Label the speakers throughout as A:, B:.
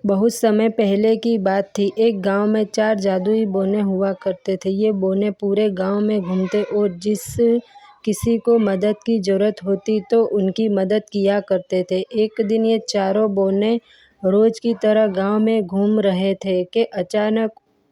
A: बहुत समय पहले की बात थी। एक गांव में 4 जादुई बौने हुआ करते थे। ये बौने पूरे गांव में घूमते और जिस किसी को मदद की जरूरत होती तो उनकी मदद किया करते थे। एक दिन ये चारों बौने रोज की तरह गांव में घूम रहे थे कि अचानक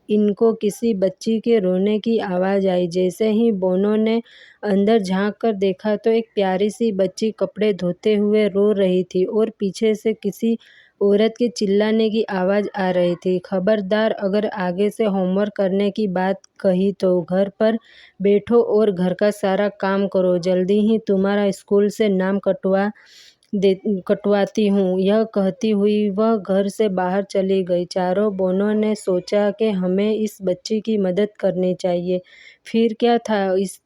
A: इनको किसी बच्ची के रोने की आवाज़ आई। जैसे ही बौनों ने अंदर झांक कर देखा तो एक प्यारी सी बच्ची कपड़े धोते हुए रो रही थी और पीछे से किसी औरत के चिल्लाने की आवाज़ आ रही थी, खबरदार, अगर आगे से होमवर्क करने की बात कही तो घर पर बैठो और घर का सारा काम करो। जल्दी ही तुम्हारा स्कूल से नाम कटवाती हूँ। यह कहती हुई वह घर से बाहर चली गई। चारों बहनों ने सोचा कि हमें इस बच्ची की मदद करनी चाहिए। फिर क्या था,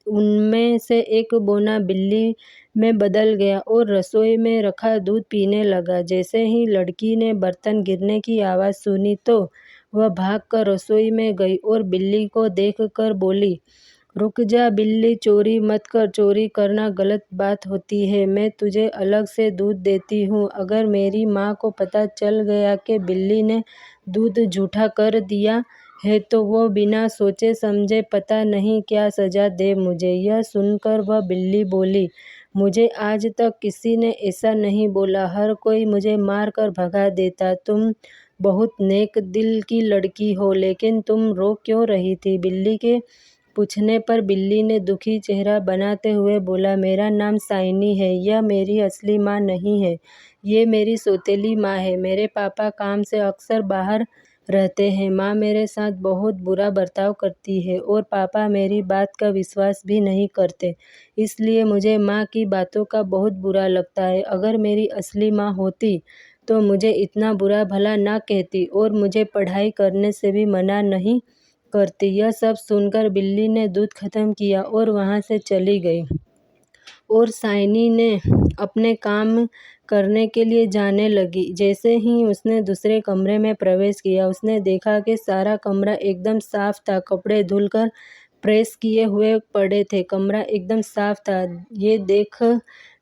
A: उनमें से एक बौना बिल्ली में बदल गया और रसोई में रखा दूध पीने लगा। जैसे ही लड़की ने बर्तन गिरने की आवाज़ सुनी तो वह भागकर रसोई में गई और बिल्ली को देखकर बोली, रुक जा बिल्ली, चोरी मत कर, चोरी करना गलत बात होती है। मैं तुझे अलग से दूध देती हूँ। अगर मेरी माँ को पता चल गया कि बिल्ली ने दूध झूठा कर दिया है तो वो बिना सोचे समझे पता नहीं क्या सजा दे मुझे। यह सुनकर वह बिल्ली बोली, मुझे आज तक किसी ने ऐसा नहीं बोला, हर कोई मुझे मार कर भगा देता। तुम बहुत नेक दिल की लड़की हो, लेकिन तुम रो क्यों रही थी? बिल्ली के पूछने पर बिल्ली ने दुखी चेहरा बनाते हुए बोला, मेरा नाम साइनी है। यह मेरी असली माँ नहीं है, ये मेरी सौतेली माँ है। मेरे पापा काम से अक्सर बाहर रहते हैं। माँ मेरे साथ बहुत बुरा बर्ताव करती है और पापा मेरी बात का विश्वास भी नहीं करते, इसलिए मुझे माँ की बातों का बहुत बुरा लगता है। अगर मेरी असली माँ होती तो मुझे इतना बुरा भला ना कहती और मुझे पढ़ाई करने से भी मना नहीं करती। यह सब सुनकर बिल्ली ने दूध खत्म किया और वहाँ से चली गई और साइनी ने अपने काम करने के लिए जाने लगी। जैसे ही उसने दूसरे कमरे में प्रवेश किया, उसने देखा कि सारा कमरा एकदम साफ था, कपड़े धुलकर प्रेस किए हुए पड़े थे, कमरा एकदम साफ था। ये देख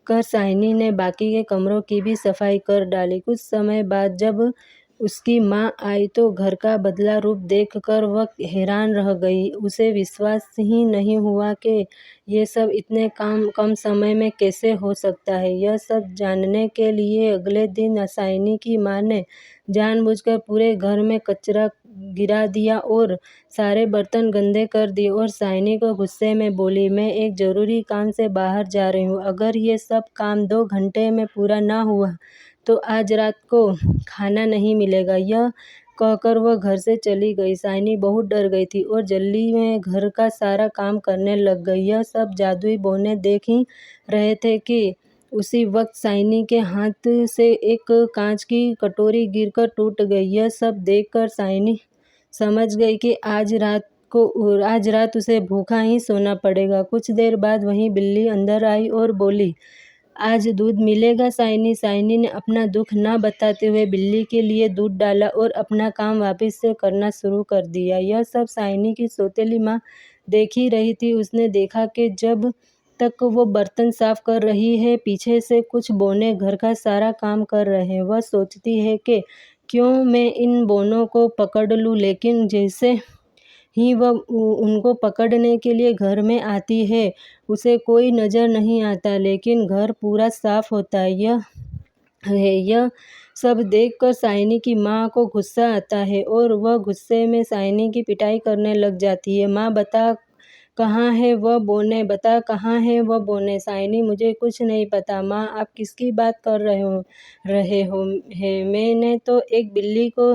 A: कर साइनी ने बाकी के कमरों की भी सफाई कर डाली। कुछ समय बाद जब उसकी माँ आई तो घर का बदला रूप देखकर वह हैरान रह गई। उसे विश्वास ही नहीं हुआ कि ये सब इतने कम समय में कैसे हो सकता है। यह सब जानने के लिए अगले दिन साइनी की माँ ने जानबूझकर पूरे घर में कचरा गिरा दिया और सारे बर्तन गंदे कर दिए और साइनी को गुस्से में बोली, मैं एक ज़रूरी काम से बाहर जा रही हूँ। अगर ये सब काम 2 घंटे में पूरा ना हुआ तो आज रात को खाना नहीं मिलेगा। यह कहकर वह घर से चली गई। साइनी बहुत डर गई थी और जल्दी में घर का सारा काम करने लग गई। यह सब जादुई बौने देख ही रहे थे कि उसी वक्त साइनी के हाथ से एक कांच की कटोरी गिरकर टूट गई। यह सब देखकर साइनी समझ गई कि आज रात उसे भूखा ही सोना पड़ेगा। कुछ देर बाद वहीं बिल्ली अंदर आई और बोली, आज दूध मिलेगा साइनी। साइनी ने अपना दुख ना बताते हुए बिल्ली के लिए दूध डाला और अपना काम वापस से करना शुरू कर दिया। यह सब साइनी की सौतेली माँ देख ही रही थी। उसने देखा कि जब तक वो बर्तन साफ कर रही है, पीछे से कुछ बौने घर का सारा काम कर रहे हैं। वह सोचती है कि क्यों मैं इन बौनों को पकड़ लूँ, लेकिन जैसे ही वह उनको पकड़ने के लिए घर में आती है, उसे कोई नज़र नहीं आता, लेकिन घर पूरा साफ होता है। यह सब देखकर साइनी की माँ को गुस्सा आता है और वह गुस्से में साइनी की पिटाई करने लग जाती है। माँ, बता कहाँ है वह बौने, बता कहाँ है वह बौने। साइनी, मुझे कुछ नहीं पता। माँ, आप किसकी बात कर रहे हो है? मैंने तो एक बिल्ली को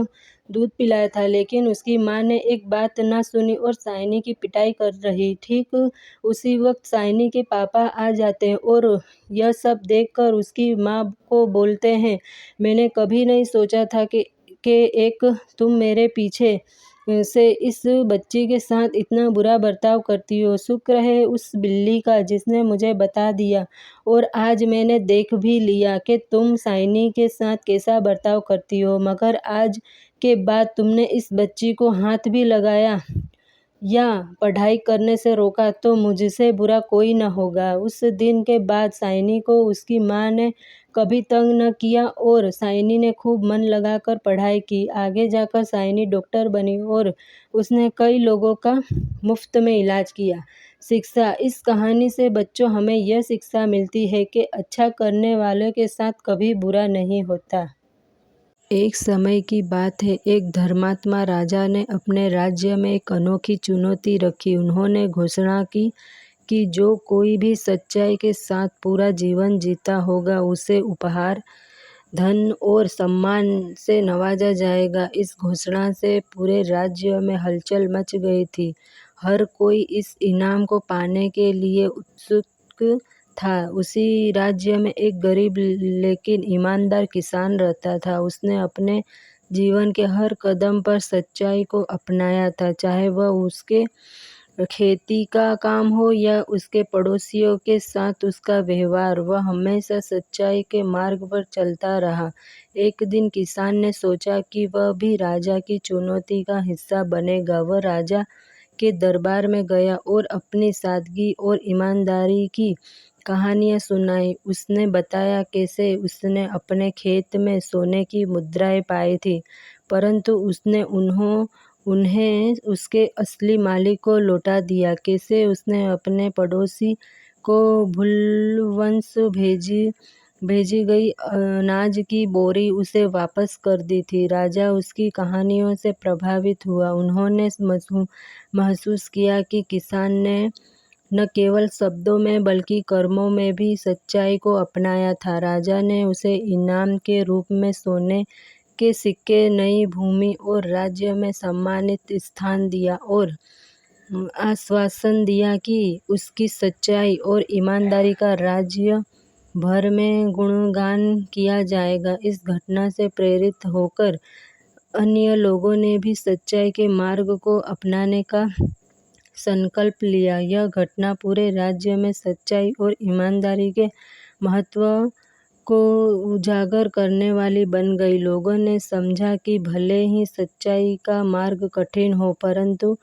A: दूध पिलाया था, लेकिन उसकी माँ ने एक बात ना सुनी और साइनी की पिटाई कर रही। ठीक उसी वक्त साइनी के पापा आ जाते हैं और यह सब देखकर उसकी माँ को बोलते हैं, मैंने कभी नहीं सोचा था कि एक तुम मेरे पीछे से इस बच्ची के साथ इतना बुरा बर्ताव करती हो। शुक्र है उस बिल्ली का जिसने मुझे बता दिया और आज मैंने देख भी लिया कि तुम साइनी के साथ कैसा बर्ताव करती हो। मगर आज के बाद तुमने इस बच्ची को हाथ भी लगाया, या पढ़ाई करने से रोका तो मुझसे बुरा कोई न होगा। उस दिन के बाद साइनी को उसकी माँ ने कभी तंग न किया और साइनी ने खूब मन लगाकर पढ़ाई की। आगे जाकर साइनी डॉक्टर बनी और उसने कई लोगों का मुफ्त में इलाज किया। शिक्षा। इस कहानी से बच्चों हमें यह शिक्षा मिलती है कि अच्छा करने वालों के साथ कभी बुरा नहीं होता। एक समय की बात है, एक धर्मात्मा राजा ने अपने राज्य में एक अनोखी चुनौती रखी। उन्होंने घोषणा की कि जो कोई भी सच्चाई के साथ पूरा जीवन जीता होगा उसे उपहार, धन और सम्मान से नवाजा जाएगा। इस घोषणा से पूरे राज्य में हलचल मच गई थी। हर कोई इस इनाम को पाने के लिए उत्सुक था। उसी राज्य में एक गरीब लेकिन ईमानदार किसान रहता था। उसने अपने जीवन के हर कदम पर सच्चाई को अपनाया था, चाहे वह उसके खेती का काम हो या उसके पड़ोसियों के साथ उसका व्यवहार। वह हमेशा सच्चाई के मार्ग पर चलता रहा। एक दिन किसान ने सोचा कि वह भी राजा की चुनौती का हिस्सा बनेगा। वह राजा के दरबार में गया और अपनी सादगी और ईमानदारी की कहानियाँ सुनाई। उसने बताया कैसे उसने अपने खेत में सोने की मुद्राएं पाई थी, परंतु उसने उन्हें उसके असली मालिक को लौटा दिया। कैसे उसने अपने पड़ोसी को भूलवश भेजी गई अनाज की बोरी उसे वापस कर दी थी। राजा उसकी कहानियों से प्रभावित हुआ। उन्होंने महसूस किया कि किसान ने न केवल शब्दों में बल्कि कर्मों में भी सच्चाई को अपनाया था। राजा ने उसे इनाम के रूप में सोने के सिक्के, नई भूमि और राज्य में सम्मानित स्थान दिया और आश्वासन दिया कि उसकी सच्चाई और ईमानदारी का राज्य भर में गुणगान किया जाएगा। इस घटना से प्रेरित होकर अन्य लोगों ने भी सच्चाई के मार्ग को अपनाने का संकल्प लिया। यह घटना पूरे राज्य में सच्चाई और ईमानदारी के महत्व को उजागर करने वाली बन गई। लोगों ने समझा कि भले ही सच्चाई का मार्ग कठिन हो, परंतु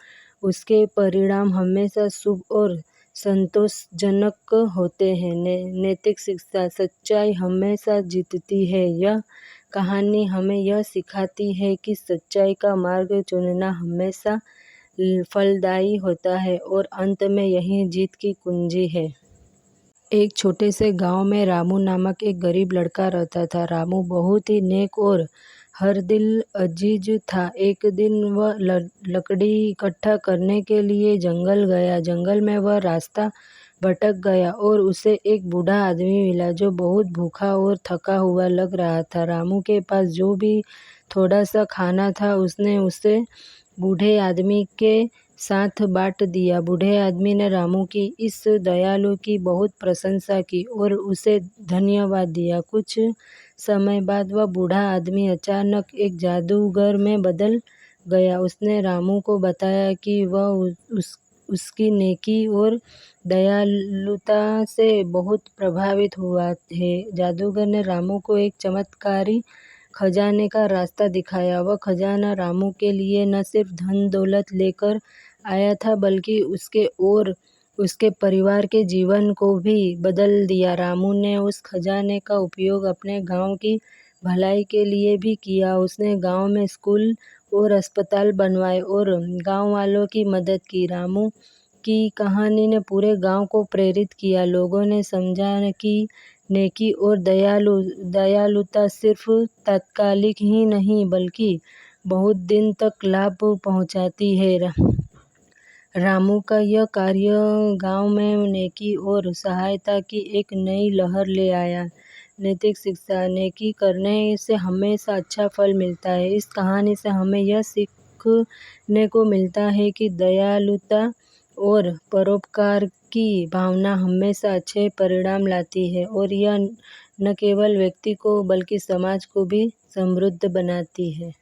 A: उसके परिणाम हमेशा शुभ और संतोषजनक होते हैं। नैतिक शिक्षा। सच्चाई हमेशा जीतती है। यह कहानी हमें यह सिखाती है कि सच्चाई का मार्ग चुनना हमेशा फलदायी होता है और अंत में यही जीत की कुंजी है। एक छोटे से गांव में रामू नामक एक गरीब लड़का रहता था। रामू बहुत ही नेक और हर दिल अजीज था। एक दिन वह लकड़ी इकट्ठा करने के लिए जंगल गया। जंगल में वह रास्ता भटक गया और उसे एक बूढ़ा आदमी मिला जो बहुत भूखा और थका हुआ लग रहा था। रामू के पास जो भी थोड़ा सा खाना था उसने उसे बूढ़े आदमी के साथ बांट दिया। बूढ़े आदमी ने रामू की इस दयालु की बहुत प्रशंसा की और उसे धन्यवाद दिया। कुछ समय बाद वह बूढ़ा आदमी अचानक एक जादूगर में बदल गया। उसने रामू को बताया कि वह उसकी नेकी और दयालुता से बहुत प्रभावित हुआ है। जादूगर ने रामू को एक चमत्कारी खजाने का रास्ता दिखाया। वह खजाना रामू के लिए न सिर्फ धन दौलत लेकर आया था, बल्कि उसके और उसके परिवार के जीवन को भी बदल दिया। रामू ने उस खजाने का उपयोग अपने गांव की भलाई के लिए भी किया। उसने गांव में स्कूल और अस्पताल बनवाए और गांव वालों की मदद की। रामू की कहानी ने पूरे गांव को प्रेरित किया। लोगों ने समझा कि नेकी और दयालुता सिर्फ तात्कालिक ही नहीं बल्कि बहुत दिन तक लाभ पहुंचाती है। रामू का यह कार्य गांव में नेकी और सहायता की एक नई लहर ले आया। नैतिक शिक्षा। नेकी करने से हमेशा अच्छा फल मिलता है। इस कहानी से हमें यह सीखने को मिलता है कि दयालुता और परोपकार की भावना हमेशा अच्छे परिणाम लाती है और यह न केवल व्यक्ति को बल्कि समाज को भी समृद्ध बनाती है।